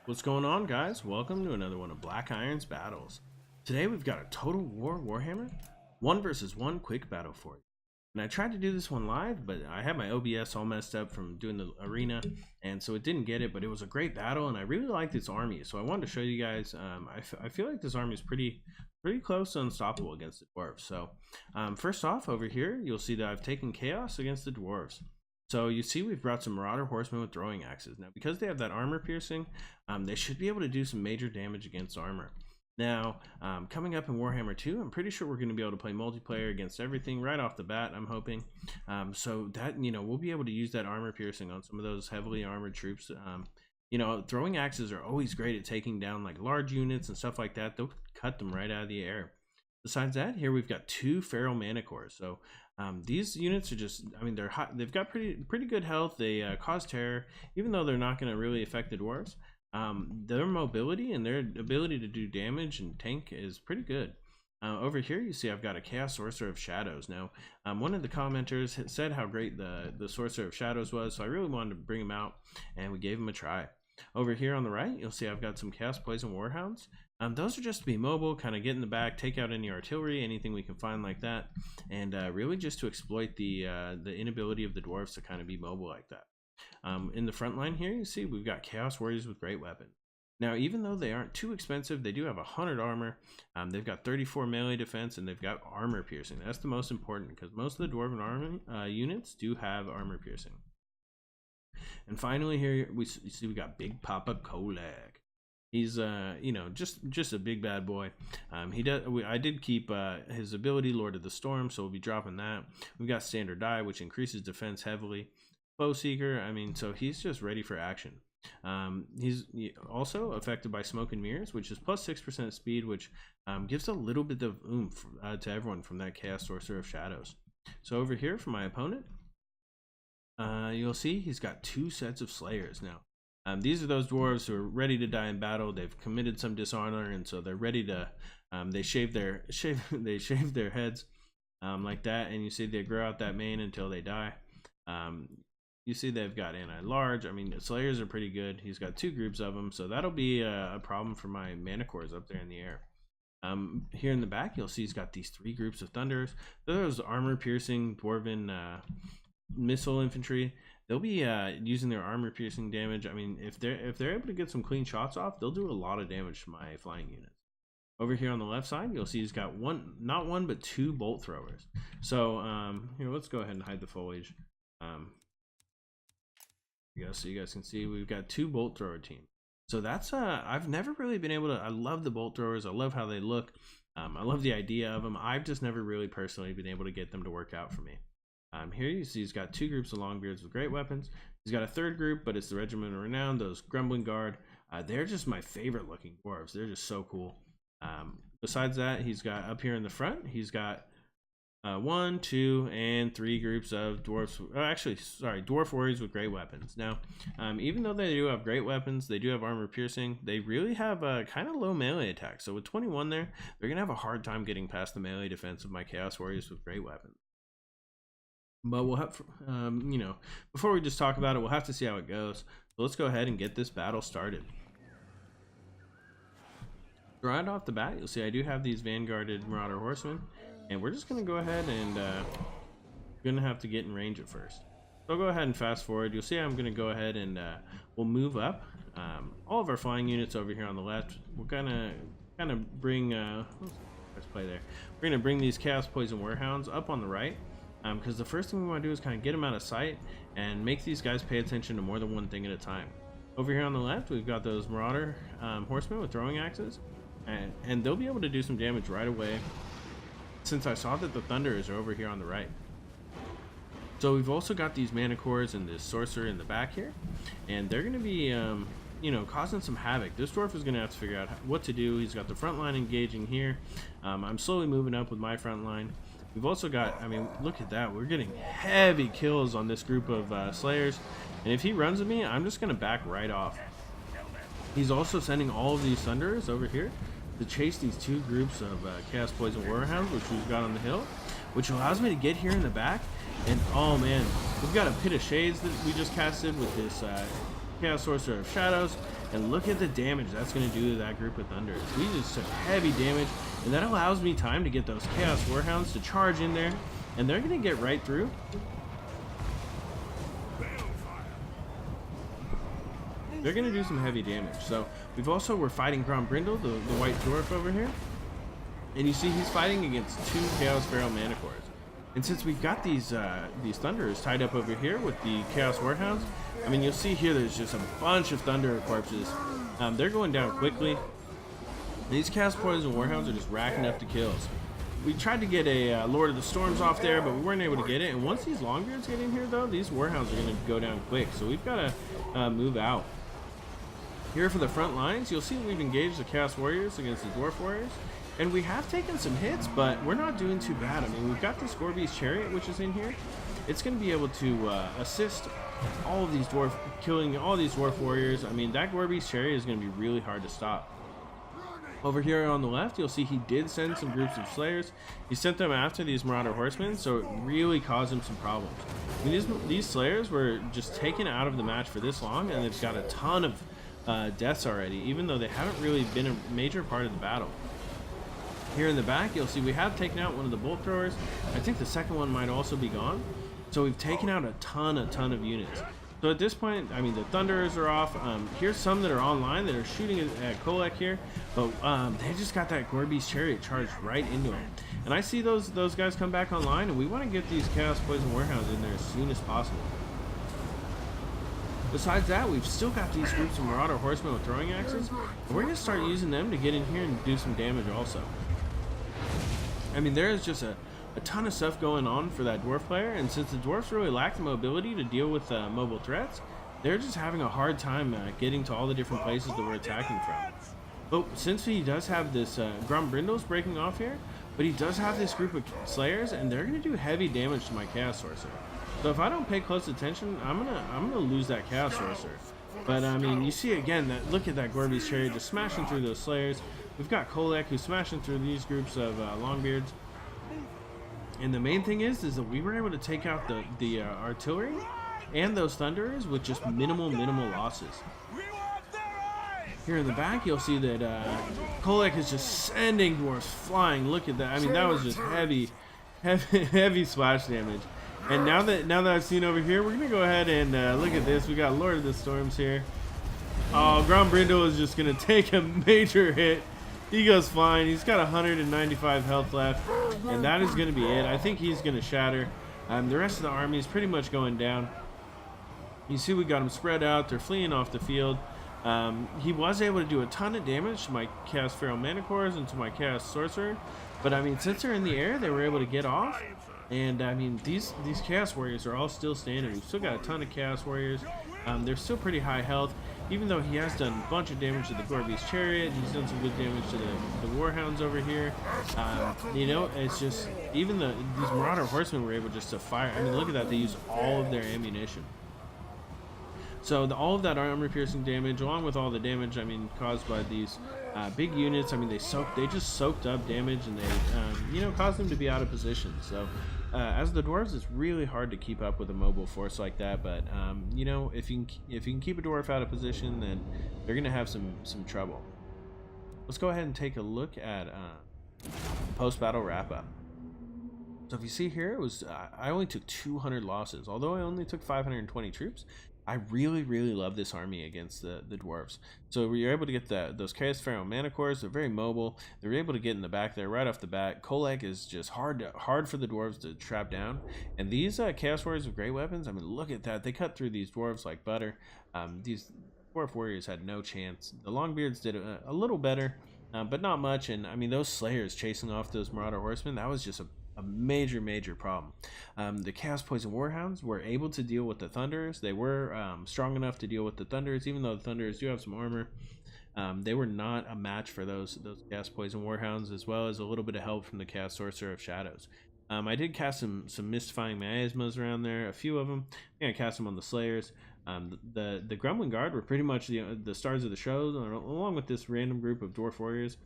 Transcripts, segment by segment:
What's going on, guys? Welcome to another one of Black Iron's battles. Today we've got a Total War Warhammer 1 versus 1 quick battle for you. And I tried to do this one live, but I had my OBS all messed up from doing the arena, and so it didn't get it, but it was a great battle, and I really liked this army, so I wanted to show you guys. I feel like this army is pretty close to unstoppable against the dwarves. So first off, over here, you'll see that I've taken Chaos against the dwarves. So you see we've brought some Marauder Horsemen with throwing axes. Now, because they have that armor piercing, they should be able to do some major damage against armor. Now, coming up in Warhammer 2, I'm pretty sure we're going to be able to play multiplayer against everything right off the bat, I'm hoping. So that, we'll be able to use that armor piercing on some of those heavily armored troops. Throwing axes are always great at taking down like large units and stuff like that. They'll cut them right out of the air. Besides that, here we've got 2 Feral Manticores. So these units are just, they're hot. They've got pretty good health. They cause terror, even though they're not going to really affect the dwarves. Their mobility and their ability to do damage and tank is pretty good. Over here, you see I've got a Chaos Sorcerer of Shadows. Now, one of the commenters said how great the Sorcerer of Shadows was, so I really wanted to bring him out, and we gave him a try. Over here on the right, you'll see I've got some Chaos Poison Warhounds. Those are just to be mobile, kind of get in the back, take out any artillery, anything we can find like that, and really just to exploit the inability of the dwarves to kind of be mobile like that. In the front line here, you see we've got Chaos Warriors with great weapons. Now, even though they aren't too expensive, they do have 100 armor. They've got 34 melee defense, and they've got armor piercing. That's the most important, because most of the dwarven army units do have armor piercing. And finally, here we see we got Big Papa Kholek. He's just a big bad boy. I did keep his ability, Lord of the Storm, so we'll be dropping that. We've got Standard Die, which increases defense heavily. Foe Seeker, so he's just ready for action. He's also affected by Smoke and Mirrors, which is plus 6% speed, which gives a little bit of oomph to everyone from that Chaos Sorcerer of Shadows. So over here for my opponent, you'll see he's got 2 sets of Slayers now. These are those dwarves who are ready to die in battle. They've committed some dishonor, and so they're ready to. They shave their heads like that, and you see they grow out that mane until they die. You see they've got anti-large. The Slayers are pretty good. He's got 2 groups of them, so that'll be a problem for my Manticores up there in the air. Here in the back, you'll see he's got these 3 groups of Thunders. Those armor-piercing dwarven missile infantry. They'll be using their armor piercing damage. If they're able to get some clean shots off, they'll do a lot of damage to my flying units. Over here on the left side, you'll see he's got not one but 2 bolt throwers. So here, let's go ahead and hide the foliage. So you guys can see we've got 2 bolt thrower teams. So that's I've never really been able to. I love the bolt throwers. I love how they look. I love the idea of them. I've just never really personally been able to get them to work out for me. Here you see he's got 2 groups of Longbeards with great weapons. He's got a 3rd group, but it's the Regiment of Renown, those Grumbling Guard. They're just my favorite looking dwarves. They're just so cool. Besides that, he's got up here in the front, he's got 1, 2, and 3 groups of dwarfs. Dwarf warriors with great weapons. Now, even though they do have great weapons, they do have armor piercing. They really have a kind of low melee attack. So with 21 there, they're gonna have a hard time getting past the melee defense of my Chaos Warriors with great weapons. But we'll have, before we just talk about it, we'll have to see how it goes. So let's go ahead and get this battle started. Right off the bat, you'll see I do have these Vanguarded Marauder Horsemen, and we're just going to go ahead and going to have to get in range at first. So I'll go ahead and fast forward. You'll see I'm going to go ahead and we'll move up all of our flying units over here on the left. We're going to kind of bring, let's play there. We're going to bring these Chaos Poison Warhounds up on the right. Because the first thing we want to do is kind of get them out of sight and make these guys pay attention to more than one thing at a time. Over here on the left, we've got those Marauder Horsemen with throwing axes, and they'll be able to do some damage right away, since I saw that the Thunderers are over here on the right. So we've also got these Manticores and this Sorcerer in the back here, and they're going to be causing some havoc. This dwarf is going to have to figure out what to do. He's got the front line engaging here. I'm slowly moving up with my front line. We've also got, look at that. We're getting heavy kills on this group of Slayers. And if he runs at me, I'm just going to back right off. He's also sending all of these Thunderers over here to chase these 2 groups of Chaos Poison Warhounds, which we've got on the hill, which allows me to get here in the back. And, oh man, we've got a Pit of Shades that we just casted with this Chaos Sorcerer of Shadows, and look at the damage that's going to do to that group of Thunders. We just took heavy damage, and that allows me time to get those Chaos Warhounds to charge in there, and they're going to get right through. They're going to do some heavy damage. So we're fighting Grombrindal, the white dwarf over here, and you see he's fighting against 2 Chaos Feral Manticores. And since we've got these Thunderers tied up over here with the Chaos Warhounds, I mean, you'll see here there's just a bunch of Thunderer corpses. They're going down quickly. These Chaos Poison Warhounds are just racking up the kills. We tried to get a Lord of the Storms off there, but we weren't able to get it. And once these Longbeards get in here, though, these Warhounds are going to go down quick. So we've got to move out. Here for the front lines, you'll see we've engaged the Chaos Warriors against the Dwarf Warriors. And we have taken some hits, but we're not doing too bad. I mean, we've got this Gorby's Chariot, which is in here. It's going to be able to assist all of these killing all these Dwarf Warriors. I mean, that Gorby's Chariot is going to be really hard to stop. Over here on the left, you'll see he did send some groups of Slayers. He sent them after these Marauder Horsemen, so it really caused him some problems. I mean, these Slayers were just taken out of the match for this long, and they've got a ton of deaths already, even though they haven't really been a major part of the battle. Here in the back, you'll see we have taken out one of the bolt throwers. I think the second one might also be gone. So we've taken out a ton of units. So at this point, I mean, the Thunderers are off. Here's some that are online that are shooting at Kholek here, but they just got that Gorby's Chariot charged right into them. And I see those guys come back online, and we want to get these Chaos Poison Warhounds in there as soon as possible. Besides that, we've still got these groups of Marauder Horsemen with throwing axes, and we're going to start using them to get in here and do some damage also. I mean, there is just a ton of stuff going on for that dwarf player, and since the dwarfs really lack the mobility to deal with mobile threats, they're just having a hard time getting to all the different places that we're attacking from. But since he does have this Grombrindal's breaking off here, but he does have this group of Slayers, and they're going to do heavy damage to my Chaos Sorcerer. So if I don't pay close attention, I'm gonna lose that Chaos Sorcerer. But I mean, you see again that look at that Gorby's Chariot just smashing through those Slayers. We've got Kholek who's smashing through these groups of Longbeards. And the main thing is that we were able to take out the artillery and those Thunderers with just minimal losses. Here in the back, you'll see that Kholek is just sending dwarfs flying. Look at that. I mean, that was just heavy splash damage. And now that I've seen over here, we're gonna go ahead and look at this. We got Lord of the Storms here. Oh, Grombrindal is just gonna take a major hit. He goes flying. He's got 195 health left, and that is gonna be it. I think he's gonna shatter. The rest of the army is pretty much going down. You see, we got them spread out. They're fleeing off the field. He was able to do a ton of damage to my Chaos Feral Manticores and to my Chaos Sorcerer, but I mean, since they're in the air, they were able to get off. And I mean, these Chaos Warriors are all still standing. We've still got a ton of Chaos Warriors. They're still pretty high health, even though he has done a bunch of damage to the Gorby's Chariot. He's done some good damage to the Warhounds over here. You know, it's just, even these Marauder Horsemen were able just to fire. I mean, look at that. They used all of their ammunition. So all of that armor-piercing damage, along with all the damage, I mean, caused by these big units, I mean, they just soaked up damage, and they, you know, caused them to be out of position. So as the dwarves, it's really hard to keep up with a mobile force like that. But you know, if you can keep a dwarf out of position, then they're going to have some trouble. Let's go ahead and take a look at post-battle wrap-up. So if you see here, it was I only took 200 losses, although I only took 520 troops. I really love this army against the dwarves. So we were able to get those Chaos Feral Manticores. They're very mobile. They're able to get in the back there right off the bat. Kholek is just hard for the dwarves to trap down. And these Chaos Warriors with great weapons, I mean, look at that. They cut through these dwarves like butter. These dwarf warriors had no chance. The Longbeards did a little better, but not much. And I mean, those Slayers chasing off those Marauder Horsemen, that was just a major problem. The Chaos Poison Warhounds were able to deal with the Thunderers. They were strong enough to deal with the Thunderers, even though the Thunderers do have some armor. They were not a match for those Chaos Poison Warhounds, as well as a little bit of help from the Chaos Sorcerer of Shadows. I did cast some Mystifying Miasmas around there, a few of them. I think I cast them on the Slayers. The Grumbling Guard were pretty much the stars of the show, along with this random group of Dwarf Warriors.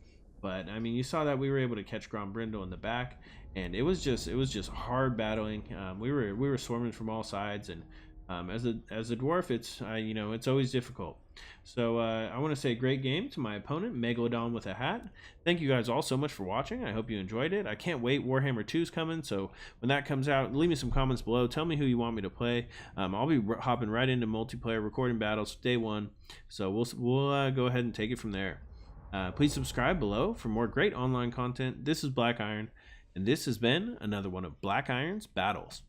But I mean, you saw that we were able to catch Grombrindal in the back, and it was just hard battling. We were swarming from all sides, and As a dwarf, it's you know, it's always difficult. So I want to say great game to my opponent, Megalodon with a hat. Thank you guys all so much for watching. I hope you enjoyed it. I can't wait. Warhammer 2 is coming, so when that comes out, leave me some comments below. Tell me who you want me to play. I'll be hopping right into multiplayer, recording battles day one. So we'll go ahead and take it from there. Please subscribe below for more great online content. This is Black Iron, and this has been another one of Black Iron's Battles.